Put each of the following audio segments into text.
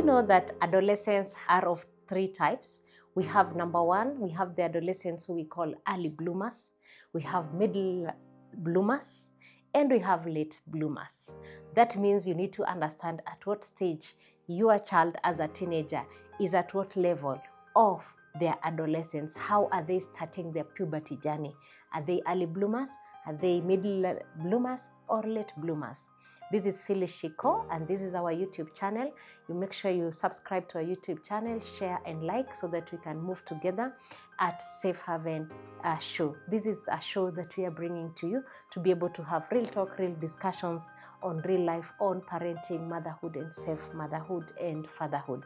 you know that adolescents are of three types? We have number one, we have the adolescents who we call early bloomers, we have middle bloomers, and we have late bloomers. That means you need to understand at what stage your child as a teenager is, at what level of their adolescence. How are they starting their puberty journey? Are they early bloomers? Are they middle bloomers or late bloomers? This is Phyllis Shiko, and this is our YouTube channel. You make sure you subscribe to our YouTube channel, share and like, so that we can move together at Safe Haven Show. This is a show that we are bringing to you to be able to have real talk, real discussions on real life, on parenting, motherhood, and safe motherhood and fatherhood.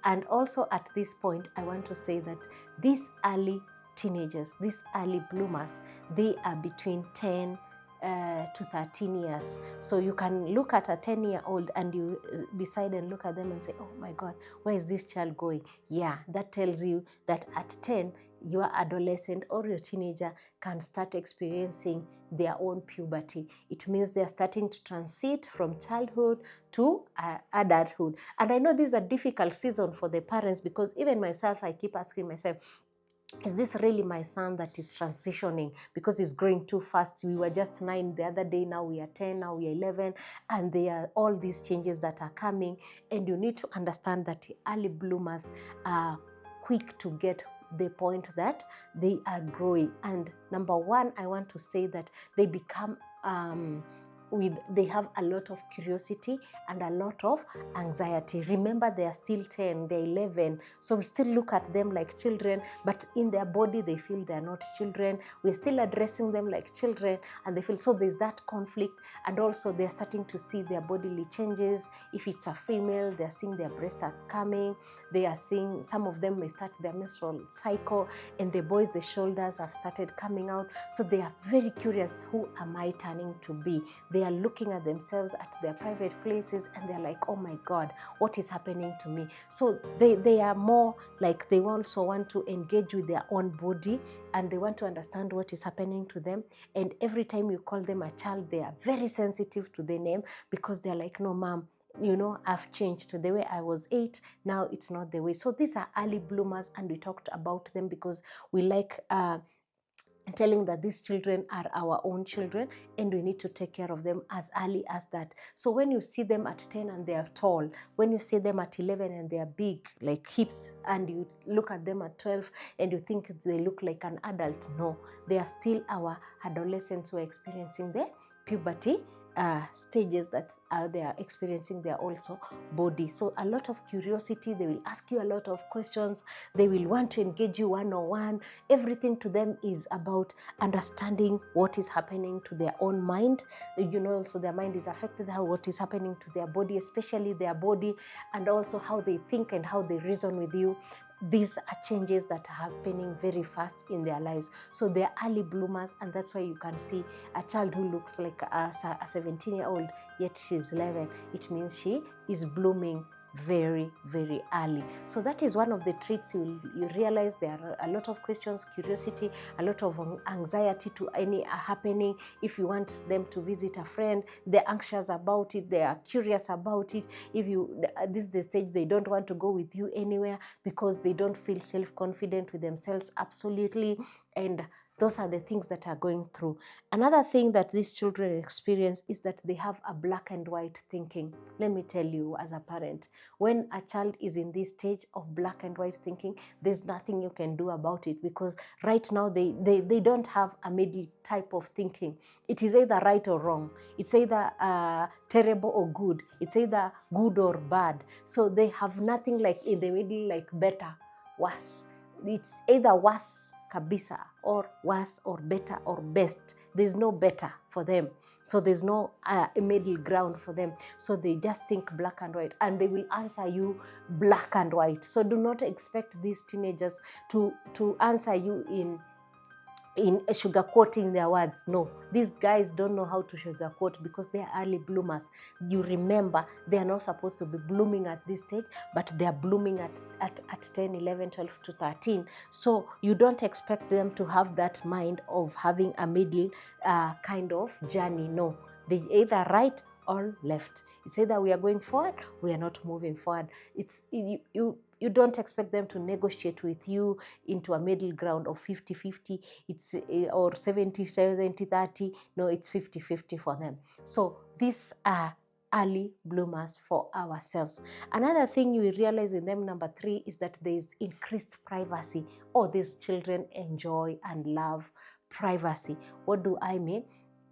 And also at this point, I want to say that these early teenagers, these early bloomers, they are between 10 to 13 years. So you can look at a 10-year-old and you decide and look at them and say, oh my God, where is this child going? Yeah, that tells you that at 10, your adolescent or your teenager can start experiencing their own puberty. It means they're starting to transit from childhood to adulthood. And I know this is a difficult season for the parents, because even myself, I keep asking myself, is this really my son that is transitioning? Because he's growing too fast. We were just 9 the other day, now we are 10, now we are 11, and there are all these changes that are coming. And you need to understand that early bloomers are quick to get the point that they are growing. And number one, I want to say that they become they have a lot of curiosity and a lot of anxiety. Remember, they are still 10, they're 11, so we still look at them like children, but in their body they feel they're not children. We're still addressing them like children, and they feel, so there's that conflict. And also they're starting to see their bodily changes. If it's a female, they're seeing their breasts are coming. They are seeing, some of them may start their menstrual cycle, and the boys, the shoulders have started coming out. So they are very curious, who am I turning to be? They are looking at themselves at their private places, and they're like, oh my God, what is happening to me? So they are more like, they also want to engage with their own body, and they want to understand what is happening to them. And every time you call them a child, they are very sensitive to the name, because they're like, no, mom, you know, I've changed. The way I was 8, now it's not the way. So these are early bloomers, and we talked about them because we like telling that these children are our own children, and we need to take care of them as early as that. So when you see them at 10 and they are tall, when you see them at 11 and they are big, like hips, and you look at them at 12 and you think they look like an adult, no, they are still our adolescents who are experiencing their puberty stages that they are experiencing their also body. So a lot of curiosity, they will ask you a lot of questions, they will want to engage you one-on-one. Everything to them is about understanding what is happening to their own mind. You know, also their mind is affected how what is happening to their body, especially their body, and also how they think and how they reason with you. These are changes that are happening very fast in their lives. So they're early bloomers, and that's why you can see a child who looks like a 17-year-old, yet she's 11. It means she is blooming very, very early. So that is one of the traits. You realize there are a lot of questions, curiosity, a lot of anxiety to any happening. If you want them to visit a friend, they're anxious about it, they are curious about it. If you, this is the stage they don't want to go with you anywhere because they don't feel self-confident with themselves, absolutely. And those are the things that are going through. Another thing that these children experience is that they have a black and white thinking. Let me tell you, as a parent, when a child is in this stage of black and white thinking, there's nothing you can do about it, because right now they don't have a middle type of thinking. It is either right or wrong. It's either terrible or good. It's either good or bad. So they have nothing like in the middle, like better, worse. It's either worse kabisa, or worse, or better, or best. There's no better for them. So there's no middle ground for them. So they just think black and white, and they will answer you black and white. So do not expect these teenagers to answer you in sugarcoating their words. No, these guys don't know how to sugarcoat, because they are early bloomers. You remember, they are not supposed to be blooming at this stage, but they are blooming at 10, 11, 12 to 13. So you don't expect them to have that mind of having a middle kind of journey. No, they either right on left. It's either we are going forward, we are not moving forward. You don't expect them to negotiate with you into a middle ground of 50-50, or 70-70-30. No, it's 50-50 for them. So these are early bloomers for ourselves. Another thing you realize in them, number 3, is that there is increased privacy. These children enjoy and love privacy. What do I mean?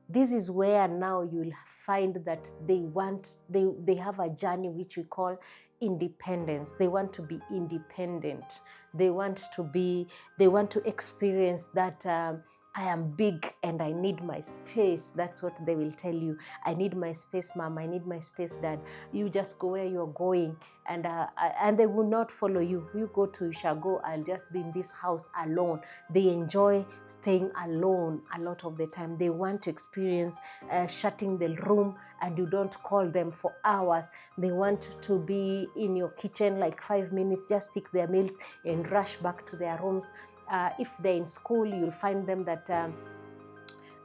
This is where now you'll find that they have a journey which we call independence. They want to be independent. They want to experience that I am big and I need my space. That's what they will tell you. I need my space, mom. I need my space, dad. You just go where you're going, and they will not follow you. You go to, you shall go. I'll just be in this house alone. They enjoy staying alone a lot of the time. They want to experience shutting the room and you don't call them for hours. They want to be in your kitchen like 5 minutes, just pick their meals and rush back to their rooms. If they're in school, you'll find them that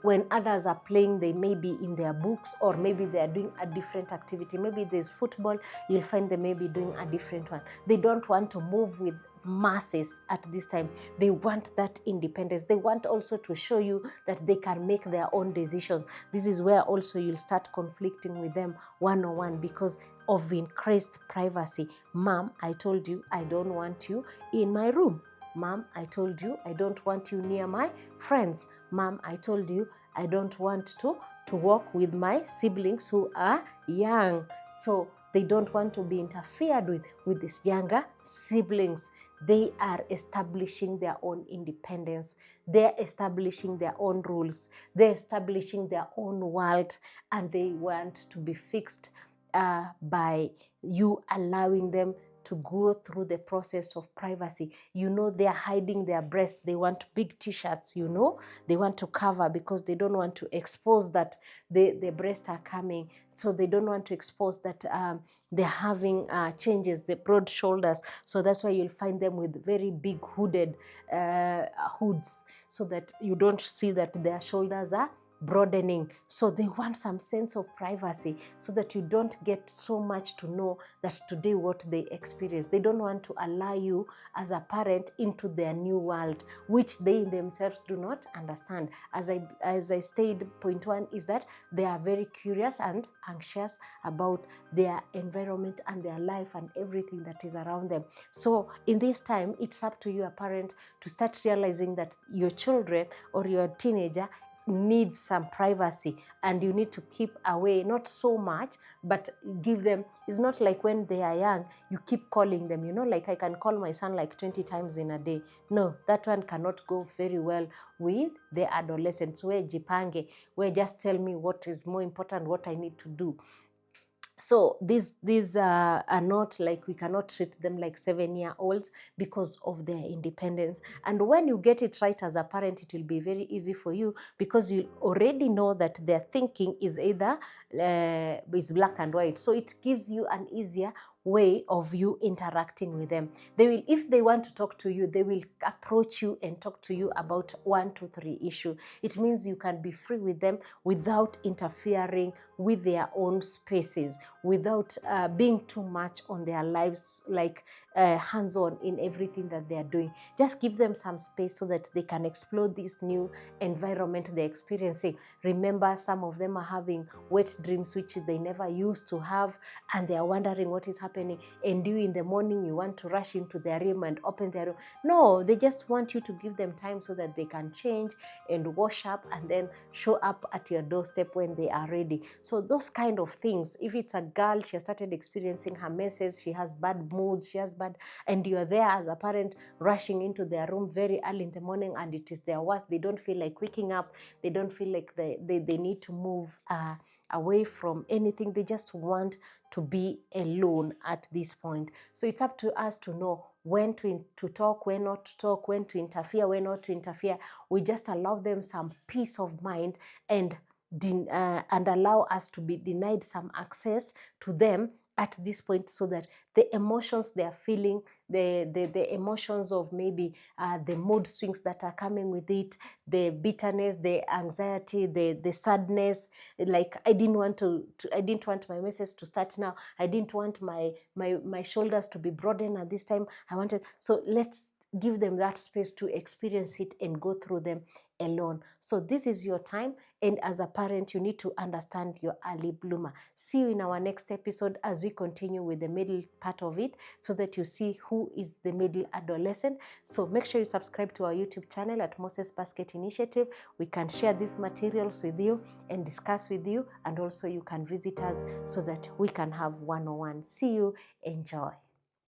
when others are playing, they may be in their books, or maybe they are doing a different activity. Maybe there's football, you'll find them maybe doing a different one. They don't want to move with masses at this time. They want that independence. They want also to show you that they can make their own decisions. This is where also you'll start conflicting with them one-on-one because of increased privacy. Mom, I told you I don't want you in my room. Mom, I told you I don't want you near my friends. Mom, I told you I don't want to walk with my siblings who are young. So they don't want to be interfered with these younger siblings. They are establishing their own independence. They're establishing their own rules. They're establishing their own world, and they want to be fixed by you allowing them to go through the process of privacy. They're hiding their breasts. They want big t-shirts, They want to cover because they don't want to expose that the breasts are coming. So they don't want to expose that they're having changes, the broad shoulders. So that's why you'll find them with very big hooded hoods so that you don't see that their shoulders are broadening. So they want some sense of privacy so that you don't get so much to know that today what they experience. They don't want to allow you as a parent into their new world, which they themselves do not understand. As I stated, point 1 is that they are very curious and anxious about their environment and their life and everything that is around them. So in this time, it's up to you, a parent, to start realizing that your children or your teenager needs some privacy, and you need to keep away, not so much, but give them. It's not like when they are young, you keep calling them, like I can call my son like 20 times in a day. No, that one cannot go very well with the adolescents. Where jipange, where just tell me what is more important, what I need to do. So these are not like, we cannot treat them like 7-year-olds because of their independence. And when you get it right as a parent, it will be very easy for you because you already know that their thinking is either is black and white. So it gives you an easier way of you interacting with them. They will, if they want to talk to you, they will approach you and talk to you about 1, 2, 3 issue. It means you can be free with them without interfering with their own spaces, without being too much on their lives, like hands-on in everything that they are doing. Just give them some space so that they can explore this new environment they're experiencing. Remember, some of them are having wet dreams which they never used to have, and they are wondering what is happening. And you in the morning, you want to rush into their room and open their room. No, they just want you to give them time so that they can change and wash up and then show up at your doorstep when they are ready. So those kind of things. If it's a girl, she has started experiencing her messes, she has bad moods, and you're there as a parent rushing into their room very early in the morning, and it is their worst. They don't feel like waking up. They don't feel like they need to move away from anything. They just want to be alone at this point. So it's up to us to know when to talk, when not to talk, when to interfere, when not to interfere. We just allow them some peace of mind and allow us to be denied some access to them at this point, so that the emotions they are feeling, the emotions of maybe the mood swings that are coming with it, the bitterness, the anxiety, the sadness, like I didn't want my message to start now. I didn't want my shoulders to be broadened at this time. I wanted, so let's give them that space to experience it and go through them alone. So this is your time, and as a parent, you need to understand your early bloomer. See you in our next episode as we continue with the middle part of it, so that you see who is the middle adolescent. So make sure you subscribe to our YouTube channel at Moses Basket Initiative. We can share these materials with you and discuss with you, and also you can visit us so that we can have one-on-one. See you. Enjoy.